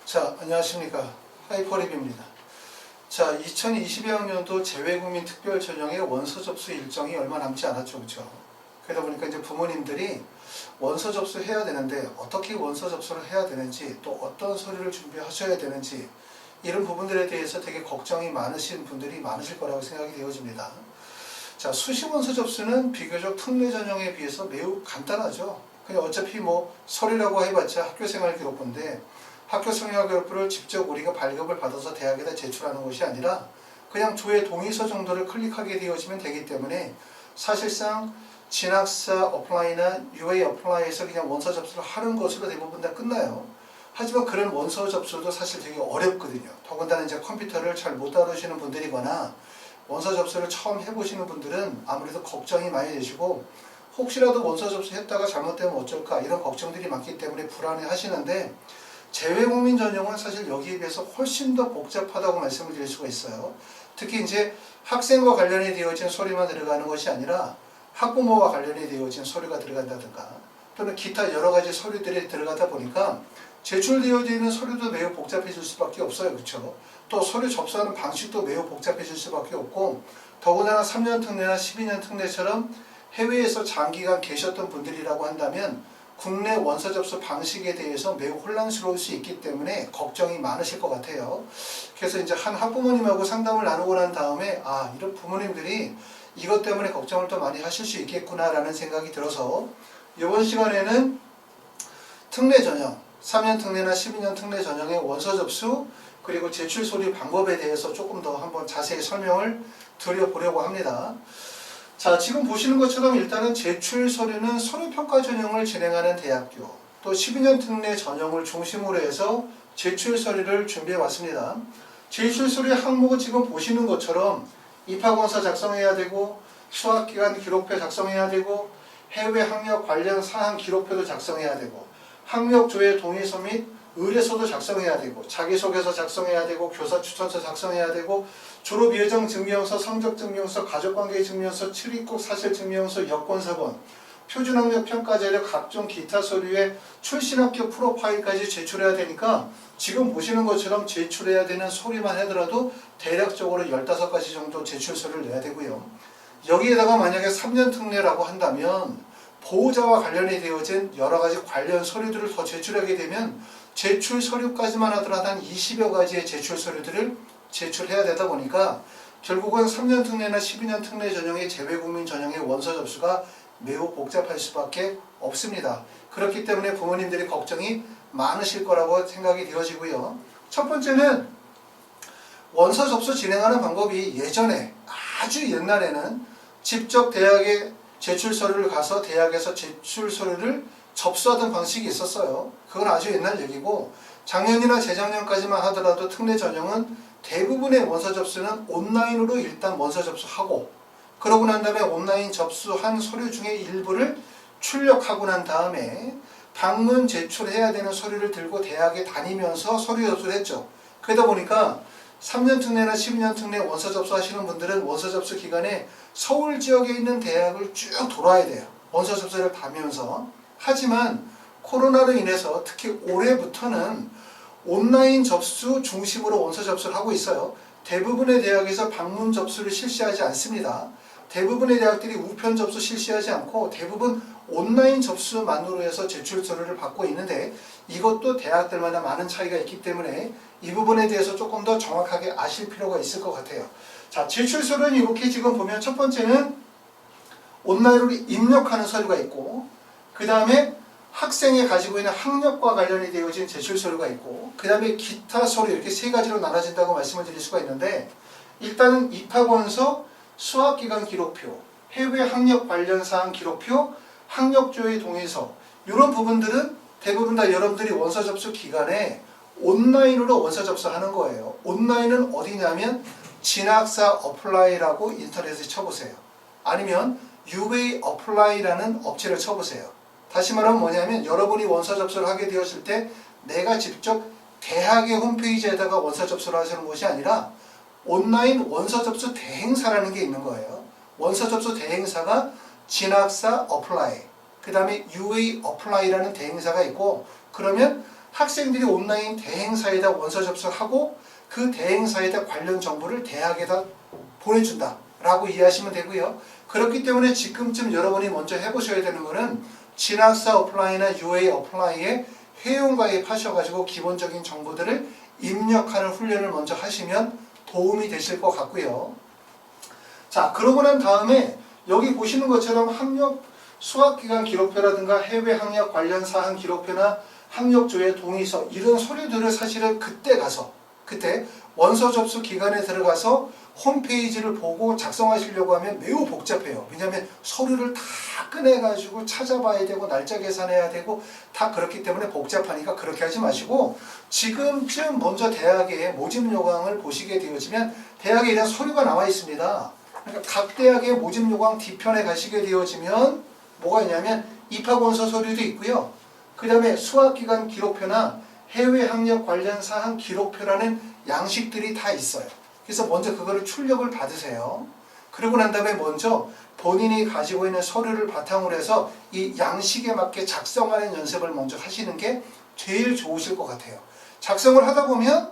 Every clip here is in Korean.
자, 안녕하십니까. 하이퍼립입니다. 자, 2022학년도 재외국민 특별전형의 원서 접수 일정이 얼마 남지 않았죠. 그렇죠? 그러다 보니까 이제 부모님들이 원서 접수해야 되는데 어떻게 원서 접수를 해야 되는지, 또 어떤 서류를 준비하셔야 되는지, 이런 부분들에 대해서 되게 걱정이 많으신 분들이 많으실 거라고 생각이 되어집니다. 자, 수시 원서 접수는 비교적 특례 전형에 비해서 매우 간단하죠. 그냥 어차피 뭐 서류라고 해봤자 학교생활기록부인데, 학교생활기록부를 직접 우리가 발급을 받아서 대학에다 제출하는 것이 아니라 그냥 조회 동의서 정도를 클릭하게 되어지면 되기 때문에 사실상 진학사 어플라이나 UA 어플라이에서 그냥 원서 접수를 하는 것으로 대부분 다 끝나요. 하지만 그런 원서 접수도 사실 되게 어렵거든요. 더군다나 이제 컴퓨터를 잘 못 다루시는 분들이거나 원서 접수를 처음 해보시는 분들은 아무래도 걱정이 많이 되시고, 혹시라도 원서 접수했다가 잘못되면 어쩔까 이런 걱정들이 많기 때문에 불안해 하시는데, 재외국민 전형은 사실 여기에 비해서 훨씬 더 복잡하다고 말씀을 드릴 수가 있어요. 특히 이제 학생과 관련이 되어진 서류만 들어가는 것이 아니라 학부모와 관련이 되어진 서류가 들어간다든가, 또는 기타 여러 가지 서류들이 들어가다 보니까 제출되어져 있는 서류도 매우 복잡해질 수밖에 없어요. 그렇죠? 또 서류 접수하는 방식도 매우 복잡해질 수밖에 없고, 더군다나 3년 특례나 12년 특례처럼 해외에서 장기간 계셨던 분들이라고 한다면 국내 원서 접수 방식에 대해서 매우 혼란스러울 수 있기 때문에 걱정이 많으실 것 같아요. 그래서 이제 한 학부모님하고 상담을 나누고 난 다음에 이런 부모님들이 이것 때문에 걱정을 더 많이 하실 수 있겠구나라는 생각이 들어서 이번 시간에는 특례 전형, 3년 특례나 12년 특례 전형의 원서 접수 그리고 제출 서류 방법에 대해서 조금 더 한번 자세히 설명을 드려보려고 합니다. 자, 지금 보시는 것처럼 일단은 제출 서류는 서류평가 전형을 진행하는 대학교, 또 12년 특례 전형을 중심으로 해서 제출 서류를 준비해 왔습니다. 제출 서류 항목은 지금 보시는 것처럼 입학원서 작성해야 되고, 수학기간 기록표 작성해야 되고, 해외 학력 관련 사항 기록표도 작성해야 되고, 학력 조회 동의서 및 의뢰서도 작성해야 되고, 자기소개서 작성해야 되고, 교사 추천서 작성해야 되고, 졸업 예정 증명서, 성적 증명서, 가족관계 증명서, 출입국 사실 증명서, 여권사본, 표준학력 평가 자료, 각종 기타 서류의 출신학교 프로파일까지 제출해야 되니까 지금 보시는 것처럼 제출해야 되는 서류만 하더라도 대략적으로 15가지 정도 제출 서류를 내야 되고요. 여기에다가 만약에 3년 특례라고 한다면 보호자와 관련이 되어진 여러 가지 관련 서류들을 더 제출하게 되면 제출 서류까지만 하더라도 한 20여 가지의 제출 서류들을 제출해야 되다 보니까 결국은 3년 특례나 12년 특례 전형의 재외국민 전형의 원서 접수가 매우 복잡할 수밖에 없습니다. 그렇기 때문에 부모님들이 걱정이 많으실 거라고 생각이 되어지고요. 첫 번째는 원서 접수 진행하는 방법이 예전에 아주 옛날에는 직접 대학에 제출 서류를 가서 대학에서 제출 서류를 접수하던 방식이 있었어요. 그건 아주 옛날 얘기고, 작년이나 재작년까지만 하더라도 특례 전형은 대부분의 원서 접수는 온라인으로 일단 원서 접수하고, 그러고 난 다음에 온라인 접수한 서류 중에 일부를 출력하고 난 다음에 방문 제출해야 되는 서류를 들고 대학에 다니면서 서류 접수를 했죠. 그러다 보니까 3년 특례나 12년 특례 원서 접수하시는 분들은 원서 접수 기간에 서울 지역에 있는 대학을 쭉 돌아야 돼요. 원서 접수를 다면서. 하지만 코로나로 인해서 특히 올해부터는 온라인 접수 중심으로 원서 접수를 하고 있어요. 대부분의 대학에서 방문 접수를 실시하지 않습니다. 대부분의 대학들이 우편 접수 실시하지 않고 대부분 온라인 접수만으로 해서 제출 서류를 받고 있는데, 이것도 대학들마다 많은 차이가 있기 때문에 이 부분에 대해서 조금 더 정확하게 아실 필요가 있을 것 같아요. 자, 제출 서류는 이렇게 지금 보면 첫 번째는 온라인으로 입력하는 서류가 있고, 그 다음에 학생이 가지고 있는 학력과 관련이 되어진 제출 서류가 있고, 그 다음에 기타 서류, 이렇게 세 가지로 나눠진다고 말씀을 드릴 수가 있는데, 일단은 입학원서, 수학기간 기록표, 해외 학력 관련 사항 기록표, 학력조회 동의서, 이런 부분들은 대부분 다 여러분들이 원서 접수 기간에 온라인으로 원서 접수하는 거예요. 온라인은 어디냐면 진학사 어플라이라고 인터넷에 쳐보세요. 아니면 UA 어플라이라는 업체를 쳐보세요. 다시 말하면 뭐냐면 여러분이 원서 접수를 하게 되었을 때 내가 직접 대학의 홈페이지에다가 원서 접수를 하시는 것이 아니라 온라인 원서 접수 대행사라는 게 있는 거예요. 원서 접수 대행사가 진학사 어플라이, 그 다음에 UA 어플라이라는 대행사가 있고, 그러면 학생들이 온라인 대행사에다 원서 접수하고 그 대행사에다 관련 정보를 대학에다 보내준다 라고 이해하시면 되고요. 그렇기 때문에 지금쯤 여러분이 먼저 해보셔야 되는 거는 진학사 어플라이나 UA 어플라이에 회원가입 하셔가지고 기본적인 정보들을 입력하는 훈련을 먼저 하시면 도움이 되실 것 같고요. 자, 그러고 난 다음에 여기 보시는 것처럼 학력 수학기간 기록표라든가 해외 학력 관련 사항 기록표나 학력조회 동의서 이런 서류들을 사실은 그때 원서 접수 기간에 들어가서 홈페이지를 보고 작성하시려고 하면 매우 복잡해요. 왜냐하면 서류를 다 꺼내가지고 찾아봐야 되고 날짜 계산해야 되고 다 그렇기 때문에 복잡하니까 그렇게 하지 마시고 지금쯤 먼저 대학의 모집 요강을 보시게 되어지면 대학에 대한 서류가 나와 있습니다. 그러니까 각 대학의 모집 요강 뒤편에 가시게 되어지면 뭐가 있냐면 입학원서 서류도 있고요. 그 다음에 수학기간 기록표나 해외 학력 관련 사항 기록표라는 양식들이 다 있어요. 그래서 먼저 그거를 출력을 받으세요. 그러고 난 다음에 먼저 본인이 가지고 있는 서류를 바탕으로 해서 이 양식에 맞게 작성하는 연습을 먼저 하시는 게 제일 좋으실 것 같아요. 작성을 하다 보면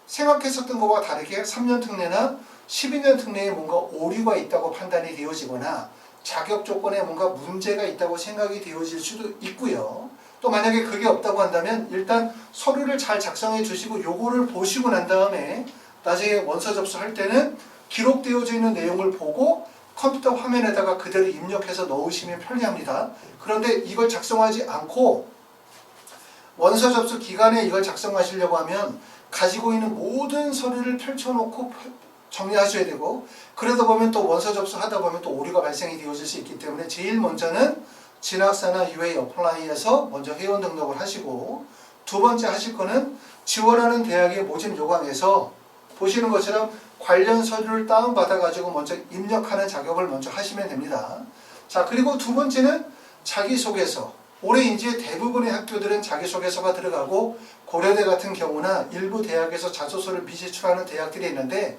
생각했었던 것과 다르게 3년 특례나 12년 특례에 뭔가 오류가 있다고 판단이 되어지거나 자격 조건에 뭔가 문제가 있다고 생각이 되어질 수도 있고요. 또 만약에 그게 없다고 한다면 일단 서류를 잘 작성해 주시고 요거를 보시고 난 다음에 나중에 원서 접수할 때는 기록되어져 있는 내용을 보고 컴퓨터 화면에다가 그대로 입력해서 넣으시면 편리합니다. 그런데 이걸 작성하지 않고 원서 접수 기간에 이걸 작성하시려고 하면 가지고 있는 모든 서류를 펼쳐놓고 정리하셔야 되고 그러다 보면 또 원서 접수하다 보면 또 오류가 발생이 되어질 수 있기 때문에 제일 먼저는 진학사나 UA 어플라이에서 먼저 회원 등록을 하시고 두 번째 하실 거는 지원하는 대학의 모집 요강에서 보시는 것처럼 관련 서류를 다운받아 가지고 먼저 입력하는 작업을 먼저 하시면 됩니다. 자, 그리고 두 번째는 자기소개서. 올해 이제 대부분의 학교들은 자기소개서가 들어가고 고려대 같은 경우나 일부 대학에서 자소서를 미제출하는 대학들이 있는데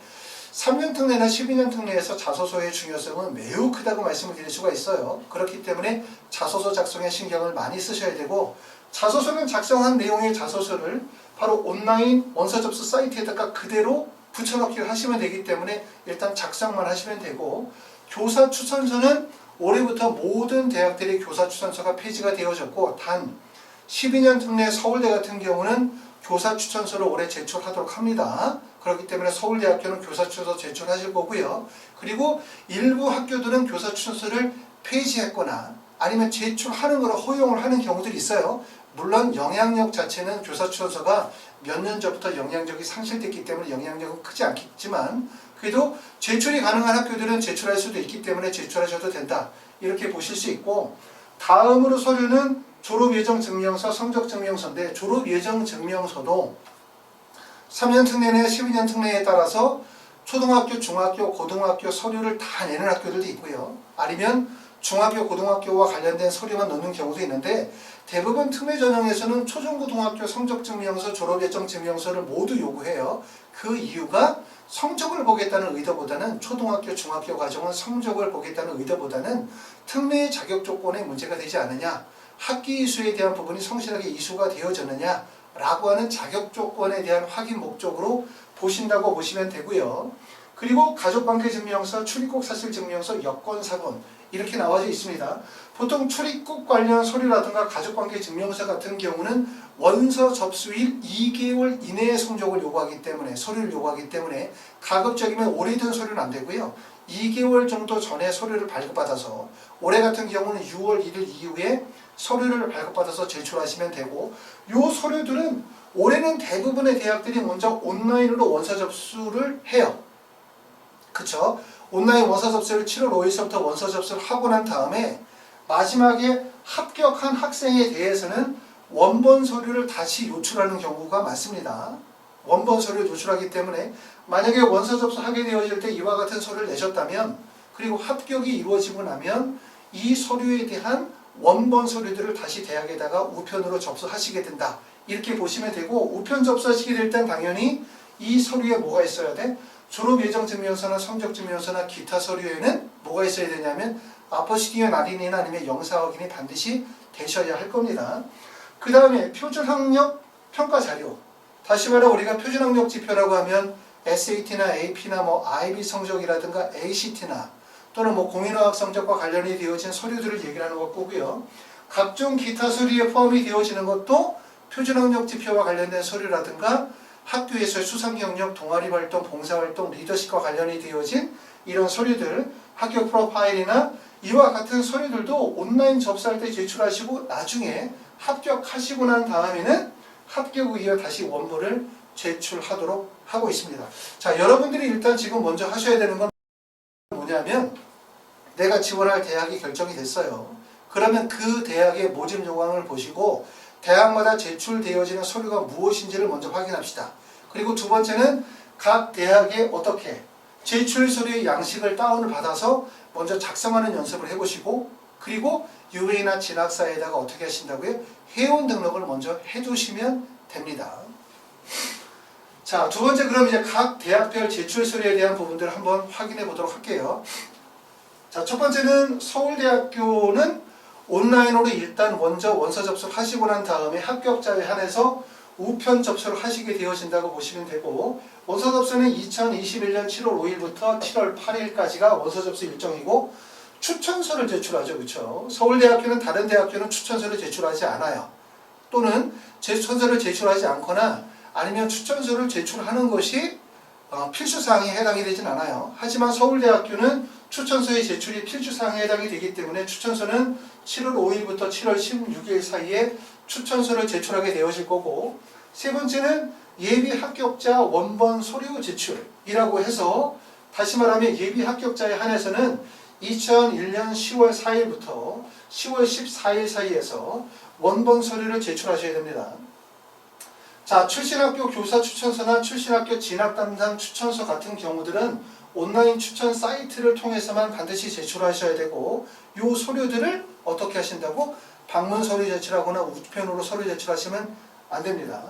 3년 특례나 12년 특례에서 자소서의 중요성은 매우 크다고 말씀을 드릴 수가 있어요. 그렇기 때문에 자소서 작성에 신경을 많이 쓰셔야 되고 자소서는 작성한 내용의 자소서를 바로 온라인 원서 접수 사이트에다가 그대로 붙여넣기를 하시면 되기 때문에 일단 작성만 하시면 되고 교사 추천서는 올해부터 모든 대학들의 교사 추천서가 폐지가 되어졌고 단 12년 특례 서울대 같은 경우는 교사 추천서를 올해 제출하도록 합니다. 그렇기 때문에 서울대학교는 교사 추천서 제출하실 거고요. 그리고 일부 학교들은 교사 추천서를 폐지했거나 아니면 제출하는 걸 허용을 하는 경우들이 있어요. 물론 영향력 자체는 교사 추천서가 몇 년 전부터 영향력이 상실됐기 때문에 영향력은 크지 않겠지만 그래도 제출이 가능한 학교들은 제출할 수도 있기 때문에 제출하셔도 된다. 이렇게 보실 수 있고 다음으로 서류는 졸업예정증명서, 성적증명서인데 졸업예정증명서도 3년 특례나 12년 특례에 따라서 초등학교, 중학교, 고등학교 서류를 다 내는 학교들도 있고요. 아니면 중학교, 고등학교와 관련된 서류만 넣는 경우도 있는데 대부분 특례 전형에서는 초중고등학교 성적증명서, 졸업예정증명서를 모두 요구해요. 그 이유가 성적을 보겠다는 의도보다는 초등학교, 중학교 과정은 성적을 보겠다는 의도보다는 특례 자격 조건에 문제가 되지 않느냐, 학기 이수에 대한 부분이 성실하게 이수가 되어졌느냐 라고 하는 자격 조건에 대한 확인 목적으로 보신다고 보시면 되고요. 그리고 가족관계증명서, 출입국 사실증명서, 여권사본 이렇게 나와져 있습니다. 보통 출입국 관련 서류라든가 가족관계증명서 같은 경우는 원서 접수일 2개월 이내의 성적을 요구하기 때문에 서류를 요구하기 때문에 가급적이면 오래된 서류는 안 되고요. 2개월 정도 전에 서류를 발급받아서 올해 같은 경우는 6월 1일 이후에 서류를 발급받아서 제출하시면 되고 이 서류들은 올해는 대부분의 대학들이 먼저 온라인으로 원서 접수를 해요. 그쵸? 온라인 원서 접수를 7월 5일서부터 원서 접수를 하고 난 다음에 마지막에 합격한 학생에 대해서는 원본 서류를 다시 요출하는 경우가 많습니다. 원본 서류를 요출하기 때문에 만약에 원서 접수하게 되어질 때 이와 같은 서류를 내셨다면 그리고 합격이 이루어지고 나면 이 서류에 대한 원본 서류들을 다시 대학에다가 우편으로 접수하시게 된다. 이렇게 보시면 되고 우편 접수하시게 될 땐 당연히 이 서류에 뭐가 있어야 돼? 졸업예정증명서나 성적증명서나 기타 서류에는 뭐가 있어야 되냐면 아포시티어 나린이나 아니면 영사 확인이 반드시 되셔야 할 겁니다. 그 다음에 표준학력 평가 자료. 다시 말해 우리가 표준학력 지표라고 하면 SAT나 AP나 뭐 IB 성적이라든가 ACT나 또는 뭐 공인어학 성적과 관련이 되어진 서류들을 얘기를 하는 거고요. 각종 기타 서류에 포함이 되어지는 것도 표준학력 지표와 관련된 서류라든가 학교에서의 수상 경력, 동아리 활동, 봉사 활동, 리더십과 관련이 되어진 이런 서류들, 합격 프로파일이나 이와 같은 서류들도 온라인 접수할 때 제출하시고 나중에 합격하시고 난 다음에는 합격 후 이어 다시 원본을 제출하도록 하고 있습니다. 자, 여러분들이 일단 지금 먼저 하셔야 되는 건 뭐냐면 내가 지원할 대학이 결정이 됐어요. 그러면 그 대학의 모집 요강을 보시고 대학마다 제출되어지는 서류가 무엇인지를 먼저 확인합시다. 그리고 두 번째는 각 대학에 어떻게 제출 서류의 양식을 다운을 받아서 먼저 작성하는 연습을 해보시고 그리고 UA나 진학사에다가 어떻게 하신다고요? 회원 등록을 먼저 해두시면 됩니다. 자, 두 번째 그럼 이제 각 대학별 제출 서류에 대한 부분들을 한번 확인해 보도록 할게요. 자, 첫 번째는 서울대학교는 온라인으로 일단 먼저 원서 접수를 하시고 난 다음에 합격자에 한해서 우편 접수를 하시게 되어진다고 보시면 되고 원서 접수는 2021년 7월 5일부터 7월 8일까지가 원서 접수 일정이고 추천서를 제출하죠. 그렇죠? 서울대학교는 다른 대학교는 추천서를 제출하지 않아요. 또는 추천서를 제출하지 않거나 아니면 추천서를 제출하는 것이 필수사항에 해당이 되진 않아요. 하지만 서울대학교는 추천서의 제출이 필수사항에 해당이 되기 때문에 추천서는 7월 5일부터 7월 16일 사이에 추천서를 제출하게 되어질 거고 세 번째는 예비 합격자 원본 서류 제출이라고 해서 다시 말하면 예비 합격자에 한해서는 2001년 10월 4일부터 10월 14일 사이에서 원본 서류를 제출하셔야 됩니다. 자, 출신학교 교사 추천서나 출신학교 진학 담당 추천서 같은 경우들은 온라인 추천 사이트를 통해서만 반드시 제출하셔야 되고 이 서류들을 어떻게 하신다고? 방문 서류 제출하거나 우편으로 서류 제출하시면 안 됩니다.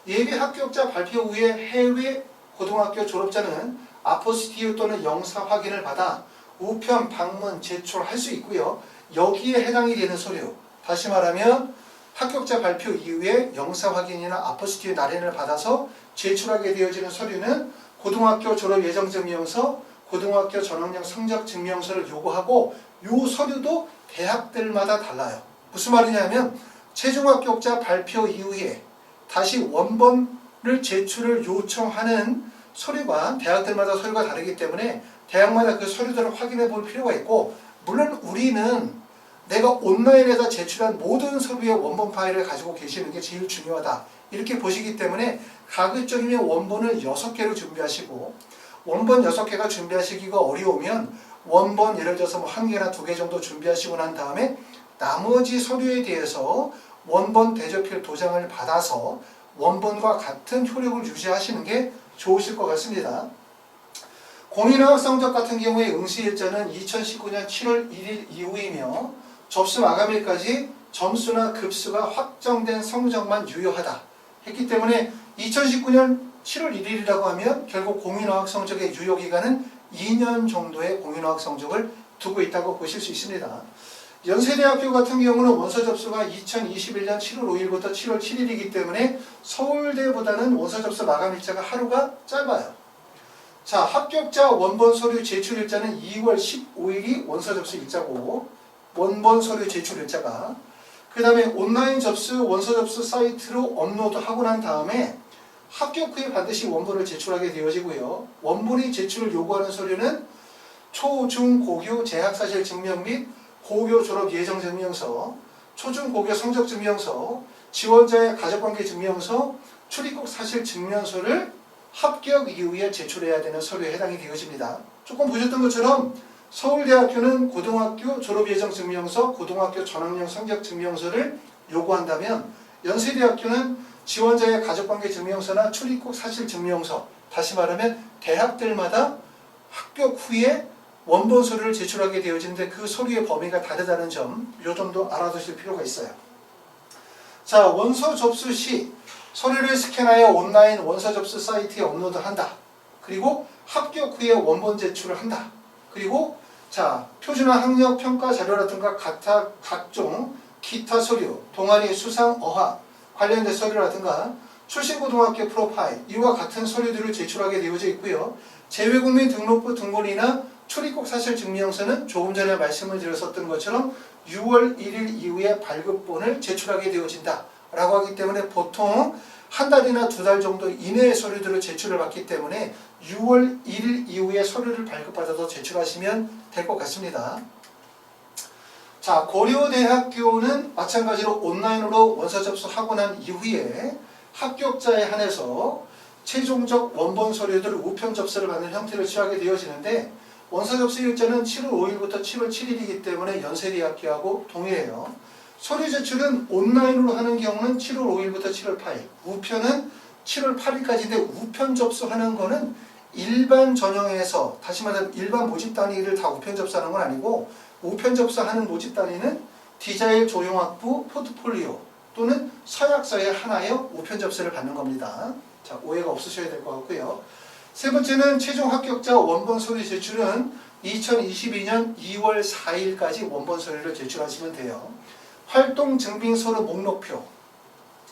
예비 합격자 발표 후에 해외 고등학교 졸업자는 아포스티유 또는 영사 확인을 받아 우편 방문 제출할 수 있고요. 여기에 해당이 되는 서류, 다시 말하면 합격자 발표 이후에 영사 확인이나 아포스티유 날인을 받아서 제출하게 되어지는 서류는 고등학교 졸업 예정 증명서, 고등학교 전학력 성적 증명서를 요구하고 이 서류도 대학들마다 달라요. 무슨 말이냐면 최종 합격자 발표 이후에 다시 원본을 제출을 요청하는 서류가 대학들마다 서류가 다르기 때문에 대학마다 그 서류들을 확인해 볼 필요가 있고 물론 우리는 내가 온라인에다 제출한 모든 서류의 원본 파일을 가지고 계시는 게 제일 중요하다. 이렇게 보시기 때문에 가급적이면 원본을 6개로 준비하시고 원본 6개가 준비하시기가 어려우면 원본 예를 들어서 뭐 1개나 2개 정도 준비하시고 난 다음에 나머지 서류에 대해서 원본 대조필 도장을 받아서 원본과 같은 효력을 유지하시는 게 좋으실 것 같습니다. 공인어학 성적 같은 경우에 응시일자는 2019년 7월 1일 이후이며 접수 마감일까지 점수나 급수가 확정된 성적만 유효하다 했기 때문에 2019년 7월 1일이라고 하면 결국 공인어학 성적의 유효기간은 2년 정도의 공인어학 성적을 두고 있다고 보실 수 있습니다. 연세대학교 같은 경우는 원서 접수가 2021년 7월 5일부터 7월 7일이기 때문에 서울대보다는 원서 접수 마감일자가 하루가 짧아요. 자, 합격자 원본 서류 제출 일자는 2월 15일이 원서 접수 일자고 원본 서류 제출 일자가 그 다음에 온라인 접수 원서 접수 사이트로 업로드하고 난 다음에 합격 후에 반드시 원본을 제출하게 되어지고요. 원본이 제출을 요구하는 서류는 초, 중, 고교 재학사실 증명 및 고교 졸업 예정 증명서, 초중 고교 성적 증명서, 지원자의 가족관계 증명서, 출입국 사실 증명서를 합격 이후에 제출해야 되는 서류에 해당이 되어집니다. 조금 보셨던 것처럼 서울대학교는 고등학교 졸업 예정 증명서, 고등학교 전학력 성적 증명서를 요구한다면 연세대학교는 지원자의 가족관계 증명서나 출입국 사실 증명서, 다시 말하면 대학들마다 합격 후에 원본 서류를 제출하게 되어지는데 그 서류의 범위가 다르다는 점, 이 점도 알아두실 필요가 있어요. 자, 원서 접수 시 서류를 스캔하여 온라인 원서 접수 사이트에 업로드한다. 그리고 합격 후에 원본 제출을 한다. 그리고 자, 표준화 학력 평가 자료라든가 각종 기타 서류, 동아리 수상 어학 관련된 서류라든가 출신고등학교 프로파일 이와 같은 서류들을 제출하게 되어져 있고요. 재외국민 등록부 등본이나 출입국 사실 증명서는 조금 전에 말씀을 드렸었던 것처럼 6월 1일 이후에 발급본을 제출하게 되어진다 라고 하기 때문에 보통 한 달이나 두 달 정도 이내의 서류들을 제출을 받기 때문에 6월 1일 이후에 서류를 발급받아서 제출하시면 될 것 같습니다. 자, 고려대학교는 마찬가지로 온라인으로 원서 접수하고 난 이후에 합격자에 한해서 최종적 원본 서류들 우편 접수를 받는 형태를 취하게 되어지는데 원서 접수 일자는 7월 5일부터 7월 7일이기 때문에 연세대학교하고 동일해요. 서류 제출은 온라인으로 하는 경우는 7월 5일부터 7월 8일, 우편은 7월 8일까지인데 우편 접수하는 거는 일반 전형에서 다시 말하면 일반 모집 단위를 다 우편 접수하는 건 아니고 우편 접수하는 모집 단위는 디자일 조형학부 포트폴리오 또는 서약서에 하나여 우편 접수를 받는 겁니다. 자, 오해가 없으셔야 될 것 같고요. 세 번째는 최종 합격자 원본 서류 제출은 2022년 2월 4일까지 원본 서류를 제출하시면 돼요. 활동 증빙 서류 목록표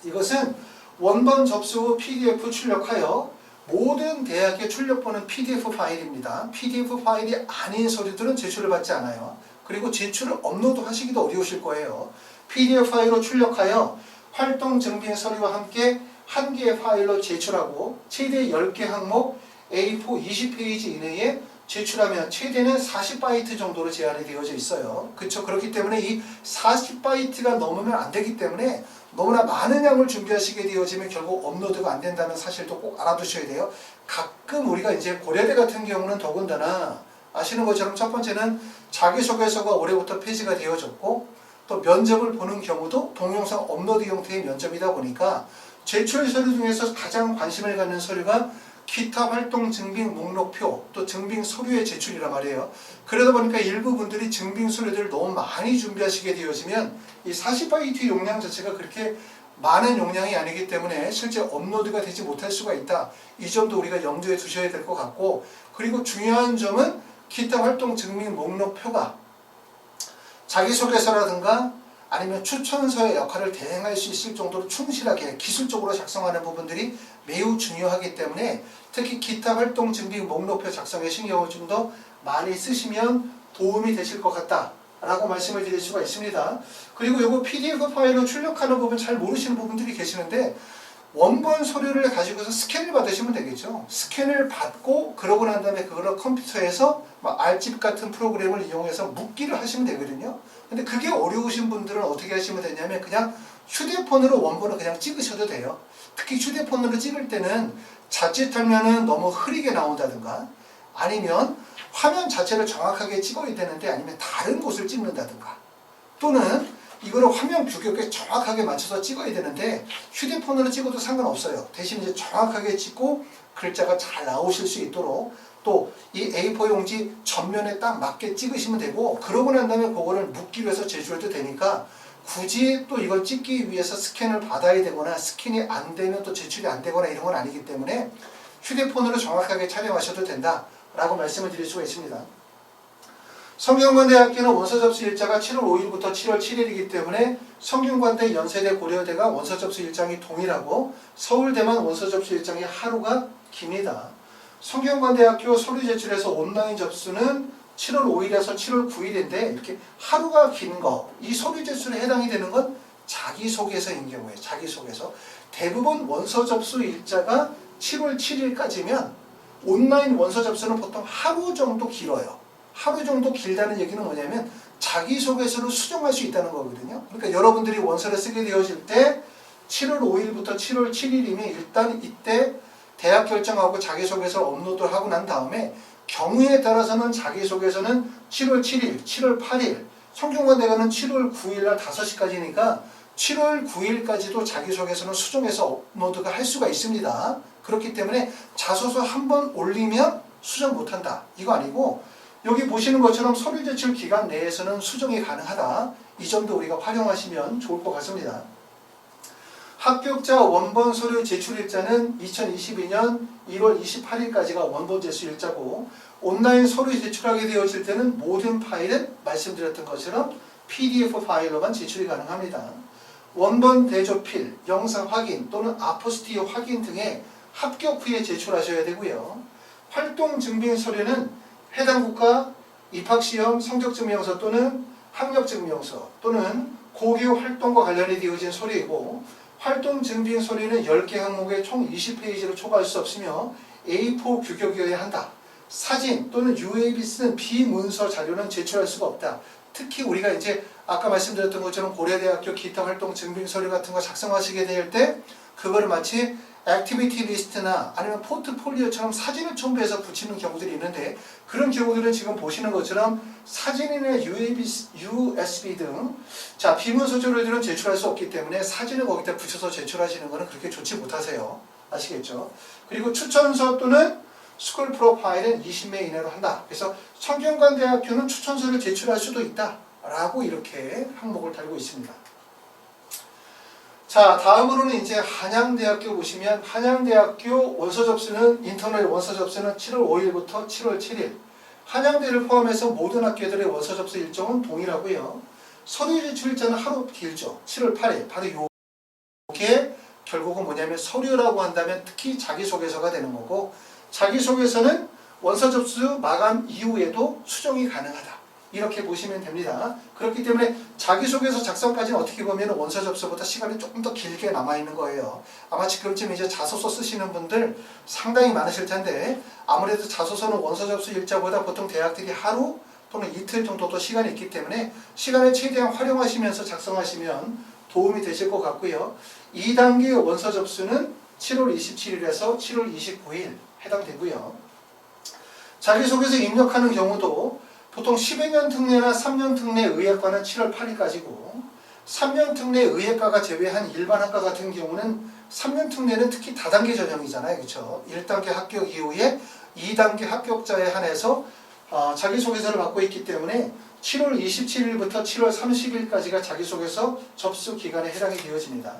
이것은 원본 접수 후 PDF 출력하여 모든 대학의 출력본은 PDF 파일입니다. PDF 파일이 아닌 서류들은 제출을 받지 않아요. 그리고 제출을 업로드 하시기도 어려우실 거예요. PDF 파일로 출력하여 활동 증빙 서류와 함께 한 개의 파일로 제출하고 최대 10개 항목 A4 20페이지 이내에 제출하면 최대는 40바이트 정도로 제한이 되어져 있어요. 그렇죠? 그렇기 때문에 이 40바이트가 넘으면 안 되기 때문에 너무나 많은 양을 준비하시게 되어지면 결국 업로드가 안 된다는 사실도 꼭 알아두셔야 돼요. 가끔 우리가 이제 고려대 같은 경우는 더군다나 아시는 것처럼 첫 번째는 자기소개서가 올해부터 폐지가 되어졌고 또 면접을 보는 경우도 동영상 업로드 형태의 면접이다 보니까 제출 서류 중에서 가장 관심을 갖는 서류가 기타 활동 증빙 목록표 또 증빙 서류의 제출이란 말이에요. 그러다 보니까 일부 분들이 증빙 서류들을 너무 많이 준비하시게 되어지면 이 40바이트 용량 자체가 그렇게 많은 용량이 아니기 때문에 실제 업로드가 되지 못할 수가 있다. 이 점도 우리가 염두에 두셔야 될 것 같고 그리고 중요한 점은 기타 활동 증빙 목록표가 자기소개서라든가 아니면 추천서의 역할을 대행할 수 있을 정도로 충실하게 기술적으로 작성하는 부분들이 매우 중요하기 때문에 특히 기타 활동 증빙 목록표 작성에 신경을 좀 더 많이 쓰시면 도움이 되실 것 같다 라고 말씀을 드릴 수가 있습니다. 그리고 이거 PDF 파일로 출력하는 부분 잘 모르시는 부분들이 계시는데 원본 서류를 가지고서 스캔을 받으시면 되겠죠. 스캔을 받고 그러고 난 다음에 그거를 컴퓨터에서 알집 같은 프로그램을 이용해서 묶기를 하시면 되거든요. 근데 그게 어려우신 분들은 어떻게 하시면 되냐면 그냥 휴대폰으로 원본을 그냥 찍으셔도 돼요. 특히 휴대폰으로 찍을 때는 자칫하면은 너무 흐리게 나온다든가 아니면 화면 자체를 정확하게 찍어야 되는데 아니면 다른 곳을 찍는다든가 또는 이거를 화면 규격에 정확하게 맞춰서 찍어야 되는데 휴대폰으로 찍어도 상관없어요. 대신 이제 정확하게 찍고 글자가 잘 나오실 수 있도록 또 이 A4 용지 전면에 딱 맞게 찍으시면 되고 그러고 난 다음에 그거를 묶기 위해서 제출해도 되니까 굳이 또 이걸 찍기 위해서 스캔을 받아야 되거나 스캔이 안 되면 또 제출이 안 되거나 이런 건 아니기 때문에 휴대폰으로 정확하게 촬영하셔도 된다라고 말씀을 드릴 수가 있습니다. 성균관대학교는 원서 접수 일자가 7월 5일부터 7월 7일이기 때문에 성균관대, 연세대, 고려대가 원서 접수 일정이 동일하고 서울대만 원서 접수 일정이 하루가 깁니다. 성균관대학교 서류 제출에서 온라인 접수는 7월 5일에서 7월 9일인데 이렇게 하루가 긴 거, 이 서류 제출에 해당이 되는 건 자기소개서인 경우에 자기소개서. 대부분 원서 접수 일자가 7월 7일까지면 온라인 원서 접수는 보통 하루 정도 길어요. 하루 정도 길다는 얘기는 뭐냐면 자기소개서를 수정할 수 있다는 거거든요. 그러니까 여러분들이 원서를 쓰게 되어질 때 7월 5일부터 7월 7일이면 일단 이때 대학 결정하고 자기소개서 업로드를 하고 난 다음에 경우에 따라서는 자기소개서는 7월 7일, 7월 8일, 성균관대가는 7월 9일 날 5시까지니까 7월 9일까지도 자기소개서는 수정해서 업로드가 할 수가 있습니다. 그렇기 때문에 자소서 한 번 올리면 수정 못한다. 이거 아니고 여기 보시는 것처럼 서류 제출 기간 내에서는 수정이 가능하다. 이 점도 우리가 활용하시면 좋을 것 같습니다. 합격자 원본 서류 제출 일자는 2022년 1월 28일까지가 원본 제출 일자고 온라인 서류 제출하게 되어질 때는 모든 파일은 말씀드렸던 것처럼 PDF 파일로만 제출이 가능합니다. 원본 대조필, 영상 확인 또는 아포스티어 확인 등의 합격 후에 제출하셔야 되고요. 활동 증빙 서류는 해당 국가 입학시험 성적증명서 또는 학력증명서 또는 고교 활동과 관련이 되어진 서류이고, 활동 증빙 서류는 10개 항목에 총 20페이지로 초과할 수 없으며 A4 규격이어야 한다. 사진 또는 UAB 쓰는 비문서 자료는 제출할 수가 없다. 특히 우리가 이제 아까 말씀드렸던 것처럼 고려대학교 기타 활동 증빙 서류 같은 거 작성하시게 될 때 그거를 마치 액티비티 리스트나 아니면 포트폴리오처럼 사진을 첨부해서 붙이는 경우들이 있는데, 그런 경우들은 지금 보시는 것처럼 사진이나 USB 등 자 비문서 자료들은 제출할 수 없기 때문에 사진을 거기다 붙여서 제출하시는 것은 그렇게 좋지 못하세요. 아시겠죠? 그리고 추천서 또는 스쿨 프로파일은 20매 이내로 한다. 그래서 성균관대학교는 추천서를 제출할 수도 있다 라고 이렇게 항목을 달고 있습니다. 자, 다음으로는 이제 한양대학교 보시면, 한양대학교 원서 접수는 인터널 원서 접수는 7월 5일부터 7월 7일. 한양대를 포함해서 모든 학교들의 원서 접수 일정은 동일하고요. 서류 제출 일자는 하루 길죠. 7월 8일. 바로 요게 결국은 뭐냐면 서류라고 한다면 특히 자기소개서가 되는 거고, 자기소개서는 원서 접수 마감 이후에도 수정이 가능하다. 이렇게 보시면 됩니다. 그렇기 때문에 자기소개서 작성까지는 어떻게 보면 원서 접수보다 시간이 조금 더 길게 남아있는 거예요. 아마 지금쯤 이제 자소서 쓰시는 분들 상당히 많으실 텐데, 아무래도 자소서는 원서 접수 일자보다 보통 대학들이 하루 또는 이틀 정도 더 시간이 있기 때문에 시간을 최대한 활용하시면서 작성하시면 도움이 되실 것 같고요. 2단계 원서 접수는 7월 27일에서 7월 29일 해당되고요. 자기소개서 입력하는 경우도 보통 10여년 특례나 3년 특례 의예과는 7월 8일까지고, 3년 특례 의예과가 제외한 일반 학과 같은 경우는 3년 특례는 특히 다단계 전형이잖아요. 그렇죠? 1단계 합격 이후에 2단계 합격자에 한해서 자기소개서를 받고 있기 때문에 7월 27일부터 7월 30일까지가 자기소개서 접수 기간에 해당이 되어집니다.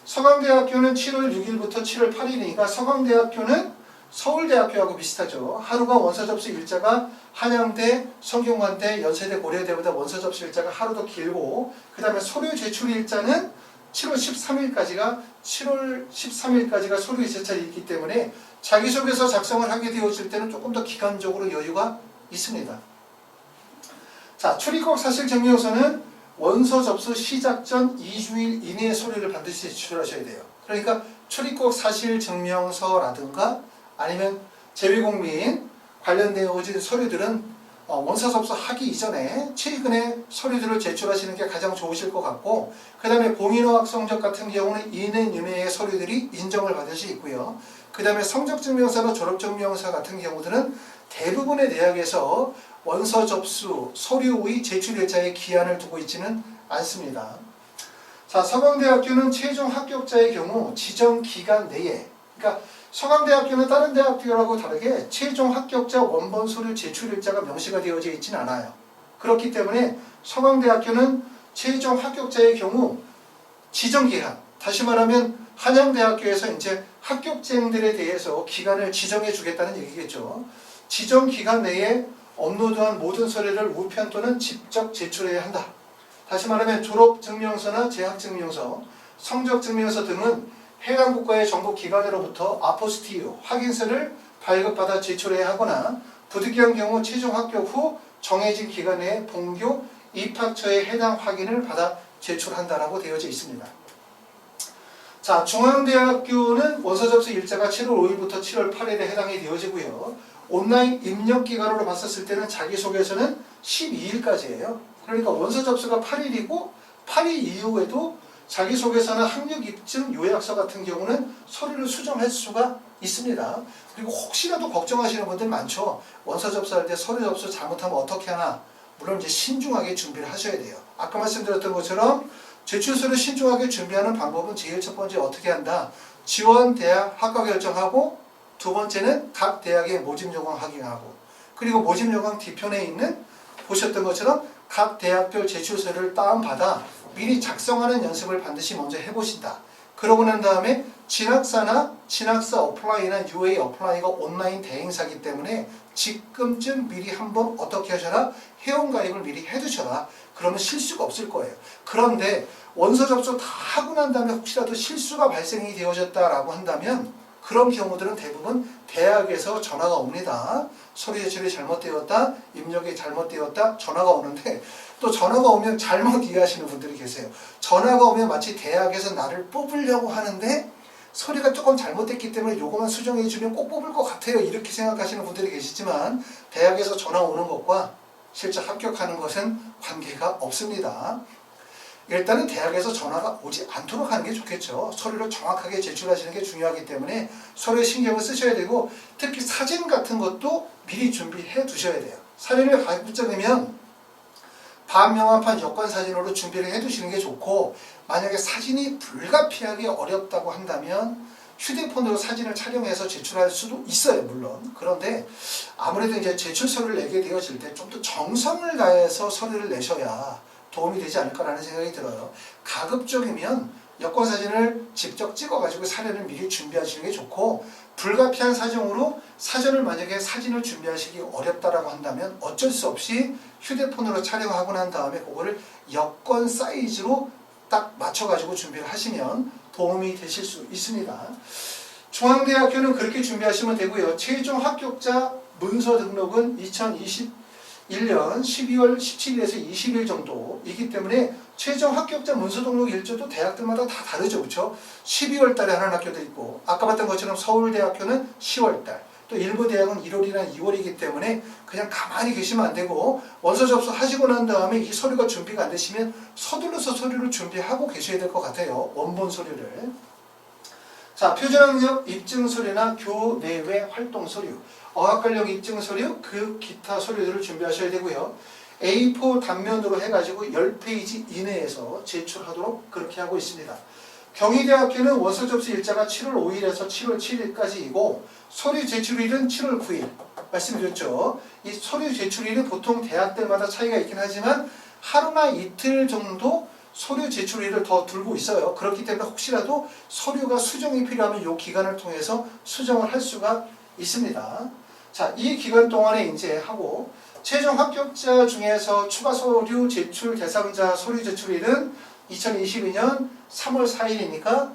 서강대학교는 7월 6일부터 7월 8일이니까 서강대학교는 서울대학교하고 비슷하죠. 하루가 원서 접수 일자가 한양대, 성균관대, 연세대, 고려대보다 원서 접수 일자가 하루 더 길고, 그 다음에 서류 제출 일자는 7월 13일까지가 서류 제출이 있기 때문에 자기소개서 작성을 하게 되어질 때는 조금 더 기간적으로 여유가 있습니다. 자, 출입국 사실 증명서는 원서 접수 시작 전 2주일 이내에 서류를 반드시 제출하셔야 돼요. 그러니까 출입국 사실 증명서라든가 아니면 재외국민 관련되어진 서류들은 원서 접수하기 이전에 최근에 서류들을 제출하시는 게 가장 좋으실 것 같고, 그 다음에 공인어학 성적 같은 경우는 2년 이내의 서류들이 인정을 받을 수 있고요. 그 다음에 성적증명서나 졸업증명서 같은 경우들은 대부분의 대학에서 원서 접수, 서류의 제출 일자에 기한을 두고 있지는 않습니다. 자, 서강대학교는 최종 합격자의 경우 지정 기간 내에, 그러니까 서강대학교는 다른 대학들하고 다르게 최종 합격자 원본 서류 제출 일자가 명시가 되어져 있지는 않아요. 그렇기 때문에 서강대학교는 최종 합격자의 경우 지정 기간, 다시 말하면 한양대학교에서 이제 합격생들에 대해서 기간을 지정해 주겠다는 얘기겠죠. 지정 기간 내에 업로드한 모든 서류를 우편 또는 직접 제출해야 한다. 다시 말하면 졸업증명서나 재학증명서, 성적증명서 등은 해당 국가의 정보기관으로부터 아포스티유 확인서를 발급받아 제출해야 하거나, 부득이한 경우 최종 합격 후 정해진 기간 내에 본교 입학처에 해당 확인을 받아 제출한다라고 되어져 있습니다. 자, 중앙대학교는 원서 접수 일자가 7월 5일부터 7월 8일에 해당이 되어지고요. 온라인 입력 기간으로 봤었을 때는 자기소개서는 12일까지예요. 그러니까 원서 접수가 8일이고 8일 이후에도 자기소개서나 학력 입증 요약서 같은 경우는 서류를 수정할 수가 있습니다. 그리고 혹시라도 걱정하시는 분들 많죠. 원서 접수할 때 서류 접수 잘못하면 어떻게 하나. 물론 이제 신중하게 준비를 하셔야 돼요. 아까 말씀드렸던 것처럼 제출서를 신중하게 준비하는 방법은 제일 첫 번째 어떻게 한다. 지원 대학 학과 결정하고, 두 번째는 각 대학의 모집 요강 확인하고, 그리고 모집 요강 뒤편에 있는 보셨던 것처럼 각 대학별 제출서를 다운받아 미리 작성하는 연습을 반드시 먼저 해보신다. 그러고 난 다음에 진학사 어플라이나 UA 어플라이가 온라인 대행사기 때문에 지금쯤 미리 한번 어떻게 하셔라? 회원가입을 미리 해두셔라. 그러면 실수가 없을 거예요. 그런데 원서 접수 다 하고 난 다음에 혹시라도 실수가 발생이 되어졌다라고 한다면 그런 경우들은 대부분 대학에서 전화가 옵니다. 서류 제출이 잘못되었다, 입력이 잘못되었다, 전화가 오는데 또 전화가 오면 잘못 이해하시는 분들이 계세요. 전화가 오면 마치 대학에서 나를 뽑으려고 하는데 서류가 조금 잘못됐기 때문에 요거만 수정해주면 꼭 뽑을 것 같아요. 이렇게 생각하시는 분들이 계시지만 대학에서 전화 오는 것과 실제 합격하는 것은 관계가 없습니다. 일단은 대학에서 전화가 오지 않도록 하는 게 좋겠죠. 서류를 정확하게 제출하시는 게 중요하기 때문에 서류에 신경을 쓰셔야 되고 특히 사진 같은 것도 미리 준비해 두셔야 돼요. 사진을 가급적이면 반명확한 여권 사진으로 준비를 해 두시는 게 좋고 만약에 사진이 불가피하게 어렵다고 한다면 휴대폰으로 사진을 촬영해서 제출할 수도 있어요. 물론. 그런데 아무래도 이제 제출 서류를 내게 되어질 때 좀 더 정성을 다해서 서류를 내셔야 도움이 되지 않을까라는 생각이 들어요. 가급적이면 여권 사진을 직접 찍어가지고 사진을 미리 준비하시는 게 좋고 불가피한 사정으로 사전을 만약에 사진을 준비하시기 어렵다라고 한다면 어쩔 수 없이 휴대폰으로 촬영하고 난 다음에 그거를 여권 사이즈로 딱 맞춰가지고 준비를 하시면 도움이 되실 수 있습니다. 중앙대학교는 그렇게 준비하시면 되고요. 최종 합격자 문서 등록은 2021년 12월 17일에서 20일 정도이기 때문에 최종 합격자 문서 등록 일정도 대학들마다 다 다르죠. 그렇죠? 12월 달에 하는 학교도 있고 아까 봤던 것처럼 서울대학교는 10월 달, 또 일부 대학은 1월이나 2월이기 때문에 그냥 가만히 계시면 안 되고 원서 접수하시고 난 다음에 이 서류가 준비가 안 되시면 서둘러서 서류를 준비하고 계셔야 될 것 같아요. 원본 서류를. 자, 표준학력 입증 서류나 교내외 활동 서류, 어학관련 입증 서류, 그 기타 서류들을 준비하셔야 되고요. A4 단면으로 해가지고 10페이지 이내에서 제출하도록 그렇게 하고 있습니다. 경희대학교는 원서 접수 일자가 7월 5일에서 7월 7일까지이고 서류 제출일은 7월 9일 말씀드렸죠. 이 서류 제출일은 보통 대학들마다 차이가 있긴 하지만 하루나 이틀 정도 서류 제출일을 더 두고 있어요. 그렇기 때문에 혹시라도 서류가 수정이 필요하면 이 기간을 통해서 수정을 할 수가 있습니다. 자, 이 기간 동안에 이제 하고 최종 합격자 중에서 추가 서류 제출 대상자 서류 제출일은 2022년 3월 4일이니까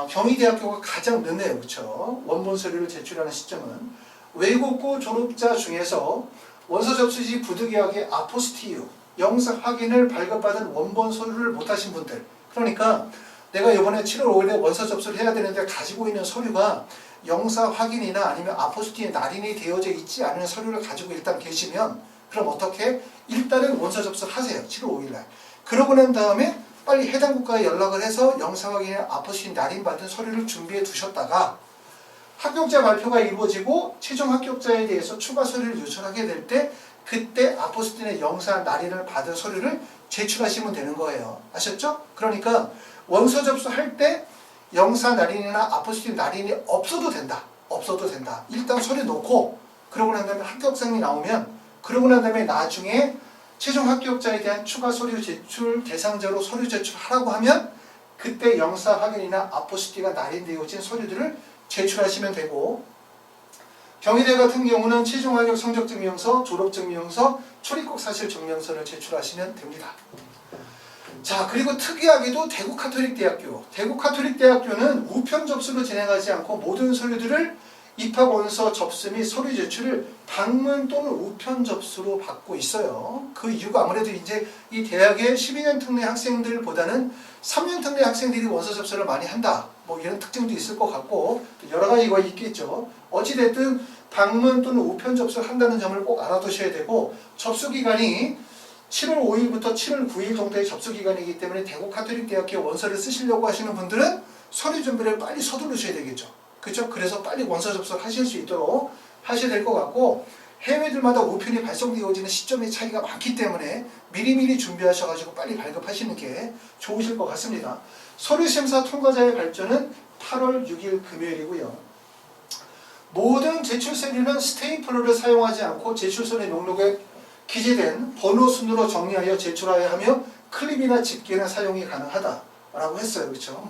경희대학교가 가장 늦네요. 그렇죠? 원본 서류를 제출하는 시점은 외국고 졸업자 중에서 원서 접수지 부득이하게 아포스티유 영사 확인을 발급받은 원본 서류를 못하신 분들, 그러니까 내가 이번에 7월 5일에 원서 접수를 해야 되는데 가지고 있는 서류가 영사 확인이나 아니면 아포스티에 날인이 되어져 있지 않은 서류를 가지고 일단 계시면 그럼 어떻게? 일단은 원서 접수를 하세요. 7월 5일날. 그러고 난 다음에 빨리 해당 국가에 연락을 해서 영사 확인이나 아포스티 날인받은 서류를 준비해 두셨다가 합격자 발표가 이루어지고 최종 합격자에 대해서 추가 서류를 요청하게 될 때 그때 아포스티나 영사 날인을 받은 서류를 제출하시면 되는 거예요. 아셨죠? 그러니까 원서 접수할 때 영사 날인이나 아포스티 날인이 없어도 된다. 없어도 된다. 일단 서류 놓고 그러고 난 다음에 합격상이 나오면 그러고 난 다음에 나중에 최종 합격자에 대한 추가 서류 제출 대상자로 서류 제출하라고 하면 그때 영사 확인이나 아포스티가 날인되어진 서류들을 제출하시면 되고 경희대 같은 경우는 최종 합격 성적 증명서, 졸업 증명서, 출입국 사실 증명서를 제출하시면 됩니다. 자, 그리고 특이하게도 대구 카톨릭대학교. 대구 카톨릭대학교는 우편 접수로 진행하지 않고 모든 서류들을 입학 원서 접수 및 서류 제출을 방문 또는 우편 접수로 받고 있어요. 그 이유가 아무래도 이제 이 대학의 12년 특례 학생들보다는 3년 특례 학생들이 원서 접수를 많이 한다. 뭐 이런 특징도 있을 것 같고 여러 가지가 있겠죠. 어찌됐든 방문 또는 우편 접수를 한다는 점을 꼭 알아두셔야 되고 접수 기간이 7월 5일부터 7월 9일 정도의 접수 기간이기 때문에 대구 카톨릭대학교 원서를 쓰시려고 하시는 분들은 서류 준비를 빨리 서두르셔야 되겠죠. 그렇죠? 그래서 빨리 원서 접수를 하실 수 있도록 하셔야 될 것 같고 해외들마다 우편이 발송되어지는 시점의 차이가 많기 때문에 미리미리 준비하셔가지고 빨리 발급하시는 게 좋으실 것 같습니다. 서류심사 통과자의 발표는 8월 6일 금요일이고요. 모든 제출 서류는 스테이플러를 사용하지 않고 제출서의 목록에 기재된 번호 순으로 정리하여 제출하여야 하며 클립이나 집게나 사용이 가능하다라고 했어요. 그렇죠?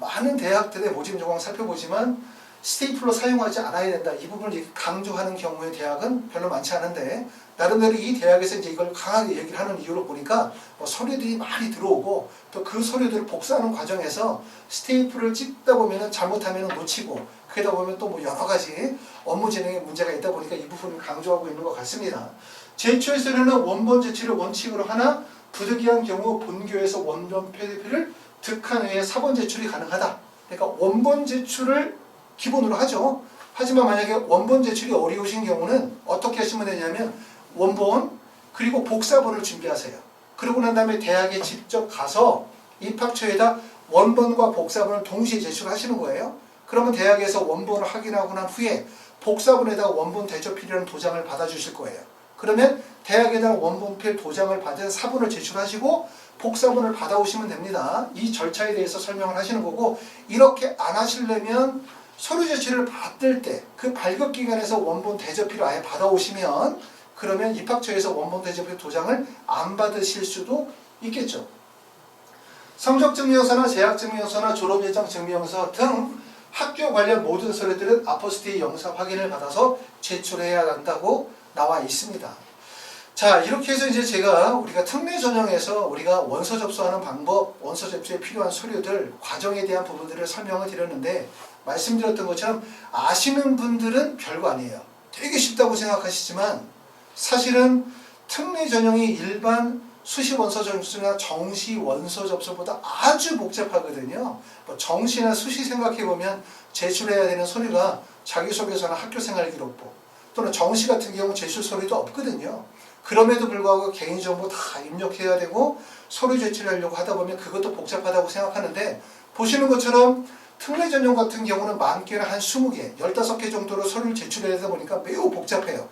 많은 대학들의 모집 요강 살펴보지만 스테이플러 사용하지 않아야 된다. 이 부분을 강조하는 경우의 대학은 별로 많지 않은데 나름대로 이 대학에서 이제 이걸 강하게 얘기를 하는 이유로 보니까 서류들이 많이 들어오고 또 그 서류들을 복사하는 과정에서 스테이플을 찍다 보면은 잘못하면 놓치고 그러다 보면 또 뭐 여러 가지 업무 진행에 문제가 있다 보니까 이 부분을 강조하고 있는 것 같습니다. 제출 서류는 원본 제출을 원칙으로 하나 부득이한 경우 본교에서 원본 PDF를 득한 후에 사본 제출이 가능하다. 그러니까 원본 제출을 기본으로 하죠. 하지만 만약에 원본 제출이 어려우신 경우는 어떻게 하시면 되냐면 원본 그리고 복사본을 준비하세요. 그러고 난 다음에 대학에 직접 가서 입학처에다 원본과 복사본을 동시에 제출하시는 거예요. 그러면 대학에서 원본을 확인하고 난 후에 복사본에다가 원본 대조필이라는 도장을 받아주실 거예요. 그러면 대학에다가 원본필 도장을 받은 사본을 제출하시고 복사본을 받아오시면 됩니다. 이 절차에 대해서 설명을 하시는 거고 이렇게 안 하시려면 서류 제출을 받을 때 그 발급 기관에서 원본 대조필을 아예 받아오시면 그러면 입학처에서 원본 대조필 도장을 안 받으실 수도 있겠죠. 성적증명서나 재학증명서나 졸업예정 증명서 등 학교 관련 모든 서류들은 아포스티의 영상 확인을 받아서 제출해야 한다고 나와 있습니다. 자, 이렇게 해서 이제 우리가 특례 전형에서 우리가 원서 접수하는 방법, 원서 접수에 필요한 서류들, 과정에 대한 부분들을 설명을 드렸는데 말씀드렸던 것처럼 아시는 분들은 별거 아니에요. 되게 쉽다고 생각하시지만 사실은 특례 전형이 일반 수시 원서 접수나 정시 원서 접수보다 아주 복잡하거든요. 정시나 수시 생각해보면 제출해야 되는 서류가 자기소개서나 학교생활기록부 또는 정시 같은 경우 제출 서류도 없거든요. 그럼에도 불구하고 개인정보 다 입력해야 되고 서류 제출하려고 하다 보면 그것도 복잡하다고 생각하는데 보시는 것처럼 특례 전형 같은 경우는 많게는 한 20개, 15개 정도로 서류를 제출해야 되다 보니까 매우 복잡해요.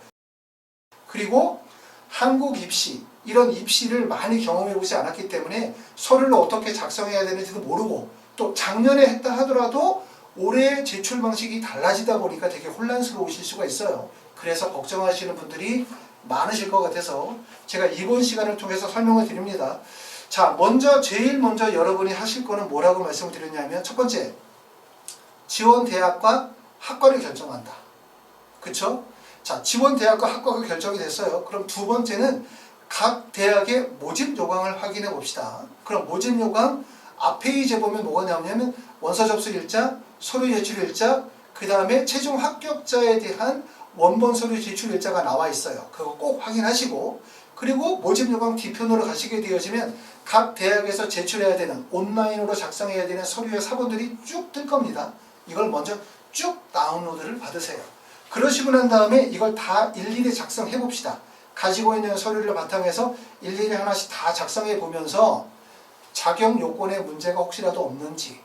그리고 한국 입시, 이런 입시를 많이 경험해 보지 않았기 때문에 서류를 어떻게 작성해야 되는지도 모르고 또 작년에 했다 하더라도 올해 제출 방식이 달라지다 보니까 되게 혼란스러우실 수가 있어요. 그래서 걱정하시는 분들이 많으실 것 같아서 제가 이번 시간을 통해서 설명을 드립니다. 자, 제일 먼저 여러분이 하실 거는 뭐라고 말씀을 드렸냐면 첫 번째, 지원 대학과 학과를 결정한다. 그쵸? 자, 지원 대학과 학과가 결정이 됐어요. 그럼 두 번째는 각 대학의 모집 요강을 확인해 봅시다. 그럼 모집 요강 앞페이지에 보면 뭐가 나오냐면 원서 접수 일자, 서류 제출 일자, 그 다음에 최종 합격자에 대한 원본 서류 제출 일자가 나와 있어요. 그거 꼭 확인하시고 그리고 모집 요강 뒤편으로 가시게 되어지면 각 대학에서 제출해야 되는 온라인으로 작성해야 되는 서류의 사본들이 쭉 뜰 겁니다. 이걸 먼저 쭉 다운로드를 받으세요. 그러시고 난 다음에 이걸 다 일일이 작성해 봅시다. 가지고 있는 서류를 바탕해서 일일이 하나씩 다 작성해 보면서 자격 요건에 문제가 혹시라도 없는지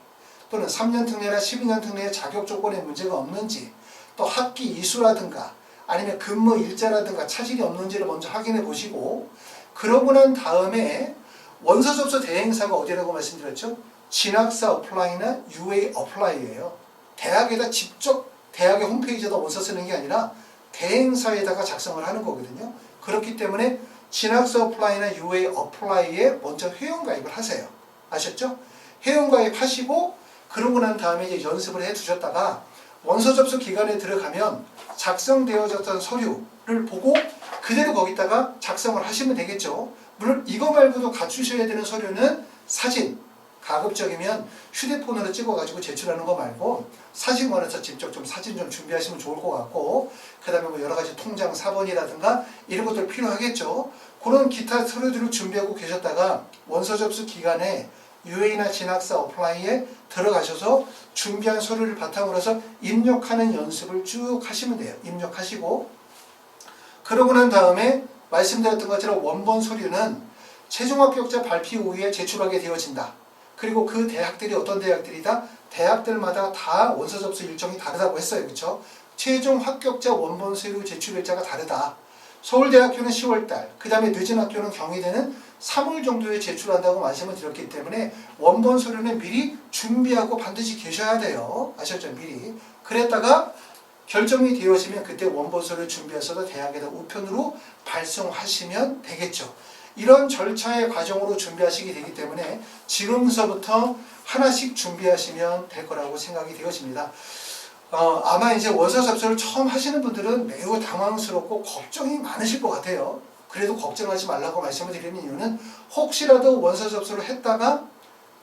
또는 3년 특례나 12년 특례의 자격 조건에 문제가 없는지 또 학기 이수라든가 아니면 근무 일자라든가 차질이 없는지를 먼저 확인해 보시고 그러고 난 다음에 원서 접수 대행사가 어디라고 말씀드렸죠? 진학사 어플라이나 UA 어플라이예요. 대학에다 직접 대학의 홈페이지에다 원서 쓰는 게 아니라 대행사에다가 작성을 하는 거거든요. 그렇기 때문에 진학사 어플라이나 UA 어플라이에 먼저 회원가입을 하세요. 아셨죠? 회원가입하시고 그러고 난 다음에 이제 연습을 해 두셨다가 원서 접수 기간에 들어가면 작성되어졌던 서류를 보고 그대로 거기다가 작성을 하시면 되겠죠. 물론 이거 말고도 갖추셔야 되는 서류는 사진, 가급적이면 휴대폰으로 찍어가지고 제출하는 거 말고 사진관에서 직접 좀 사진 좀 준비하시면 좋을 것 같고 그 다음에 뭐 여러 가지 통장 사본이라든가 이런 것들 필요하겠죠. 그런 기타 서류들을 준비하고 계셨다가 원서 접수 기간에 UA나 진학사 어플라이에 들어가셔서 준비한 서류를 바탕으로 해서 입력하는 연습을 쭉 하시면 돼요. 입력하시고 그러고 난 다음에 말씀드렸던 것처럼 원본 서류는 최종 합격자 발표 후에 제출하게 되어진다. 그리고 그 대학들이 어떤 대학들이다? 대학들마다 다 원서 접수 일정이 다르다고 했어요. 그렇죠? 최종 합격자 원본 서류 제출 일자가 다르다. 서울대학교는 10월달, 그 다음에 늦은 학교는 경희대는 3월 정도에 제출한다고 말씀을 드렸기 때문에 원본 서류는 미리 준비하고 반드시 계셔야 돼요. 아셨죠? 미리. 그랬다가 결정이 되어지면 그때 원본 서류 준비해서도 대학에다 우편으로 발송하시면 되겠죠. 이런 절차의 과정으로 준비하시게 되기 때문에 지금서부터 하나씩 준비하시면 될 거라고 생각이 되어집니다. 아마 이제 원서 접수를 처음 하시는 분들은 매우 당황스럽고 걱정이 많으실 것 같아요. 그래도 걱정하지 말라고 말씀을 드리는 이유는 혹시라도 원서 접수를 했다가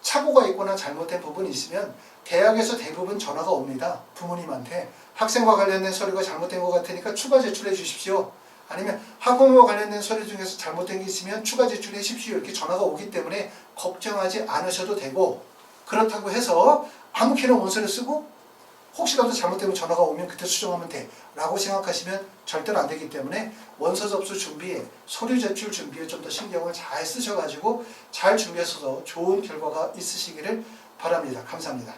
착오가 있거나 잘못된 부분이 있으면 대학에서 대부분 전화가 옵니다. 부모님한테 학생과 관련된 서류가 잘못된 것 같으니까 추가 제출해 주십시오. 아니면 학부모와 관련된 서류 중에서 잘못된 게 있으면 추가 제출해 주십시오. 이렇게 전화가 오기 때문에 걱정하지 않으셔도 되고, 그렇다고 해서 아무렇게나 원서를 쓰고 혹시라도 잘못되면 전화가 오면 그때 수정하면 돼 라고 생각하시면 절대로 안 되기 때문에 원서 접수 준비에, 서류 제출 준비에 좀 더 신경을 잘 쓰셔가지고 잘 준비해서 좋은 결과가 있으시기를 바랍니다. 감사합니다.